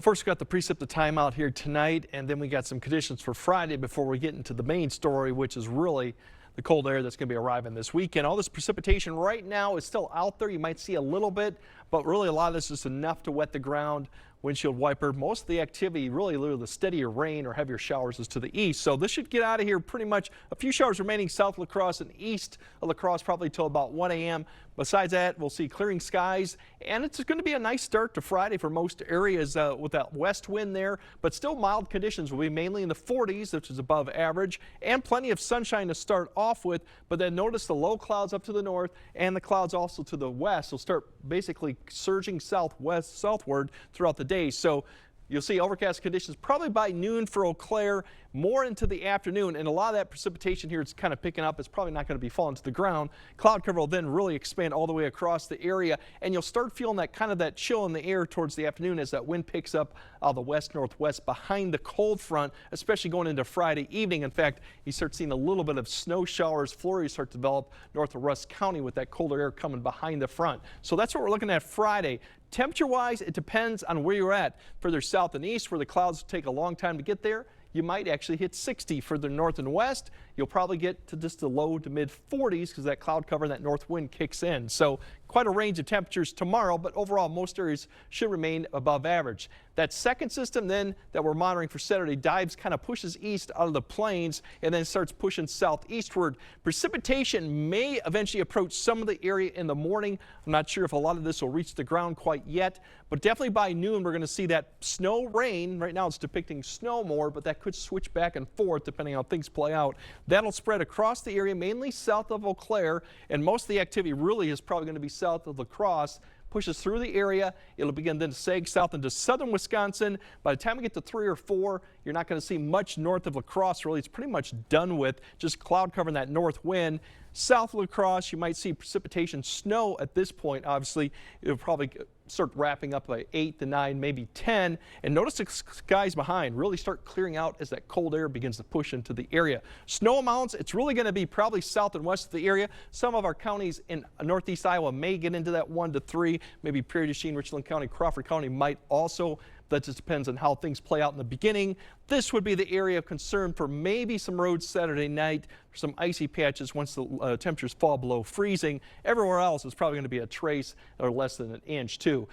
Well, first we got the precip to time out here tonight, and then we got some conditions for Friday before we get into the main story, which is really the cold air that's going to be arriving this weekend. All this precipitation right now is still out there. You might see a little bit, but really a lot of this is enough to wet the ground. Windshield wiper. Most of the activity, really the steadier rain or heavier showers, is to the east. So this should get out of here pretty much. A few showers remaining south of La Crosse and east of La Crosse probably till about 1 a.m. Besides that, we'll see clearing skies, and it's going to be a nice start to Friday for most areas with that west wind there, but still mild conditions will be mainly in the 40s, which is above average, and plenty of sunshine to start off with. But then notice the low clouds up to the north and the clouds also to the west will start basically surging southward throughout the day. So you'll see overcast conditions probably by noon for Eau Claire, more into the afternoon, and a lot of that precipitation here is kind of picking up. It's probably not going to be falling to the ground. Cloud cover will then really expand all the way across the area, and you'll start feeling that chill in the air towards the afternoon as that wind picks up out of the west-northwest behind the cold front, especially going into Friday evening. In fact, you start seeing a little bit of snow showers, flurries start to develop north of Rusk County with that colder air coming behind the front. So that's what we're looking at Friday. Temperature-wise, it depends on where you're at. Further south and east, where the clouds take a long time to get there, you might actually hit 60. Further north and west, you'll probably get to just the low to mid 40s because that cloud cover and that north wind kicks in. So quite a range of temperatures tomorrow, but overall most areas should remain above average. That second system then that we're monitoring for Saturday dives kind of pushes east out of the plains and then starts pushing southeastward. Precipitation may eventually approach some of the area in the morning. I'm not sure if a lot of this will reach the ground quite yet, but definitely by noon we're going to see that snow rain. Right now it's depicting snow more, but that could switch back and forth depending on how things play out. That'll spread across the area, mainly south of Eau Claire, and most of the activity really is probably going to be south of La Crosse. Pushes through the area. It'll begin then to sag south into southern Wisconsin. By the time we get to 3 or 4, you're not going to see much north of La Crosse. Really, it's pretty much done with. Just cloud covering that north wind. South of La Crosse, you might see precipitation, snow at this point. Obviously, it'll probably start wrapping up by 8 to 9, maybe 10. And notice the skies behind really start clearing out as that cold air begins to push into the area. Snow amounts, it's really going to be probably south and west of the area. Some of our counties in northeast Iowa may get into that 1 to 3. Maybe Prairie du Chien, Richland County, Crawford County might also. That just depends on how things play out in the beginning. This would be the area of concern for maybe some roads Saturday night, some icy patches once the temperatures fall below freezing. Everywhere else is probably going to be a trace or less than an inch too.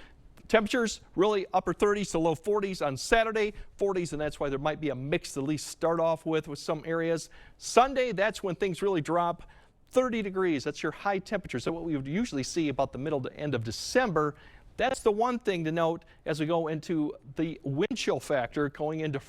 Temperatures really upper 30s to low 40s on Saturday, 40s, and that's why there might be a mix to at least start off with some areas. Sunday, that's when things really drop. 30 degrees, that's your high temperature. So what we would usually see about the middle to end of December. That's the one thing to note as we go into the wind chill factor going into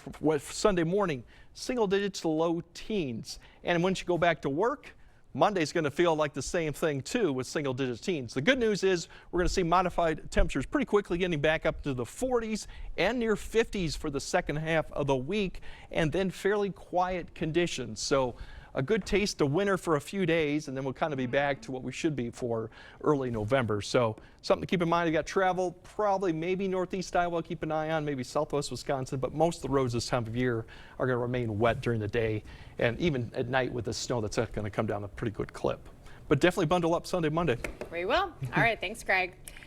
Sunday morning, single digits to low teens. And once you go back to work, Monday's going to feel like the same thing too with single digit teens. The good news is we're going to see modified temperatures pretty quickly getting back up to the 40s and near 50s for the second half of the week, and then fairly quiet conditions. So a good taste of winter for a few days, and then we'll kind of be back to what we should be for early November. So something to keep in mind. You got travel, probably maybe northeast Iowa, keep an eye on, maybe southwest Wisconsin, but most of the roads this time of year are going to remain wet during the day, and even at night with the snow that's going to come down a pretty good clip. But definitely bundle up Sunday, Monday. We will. All right. Thanks, Greg.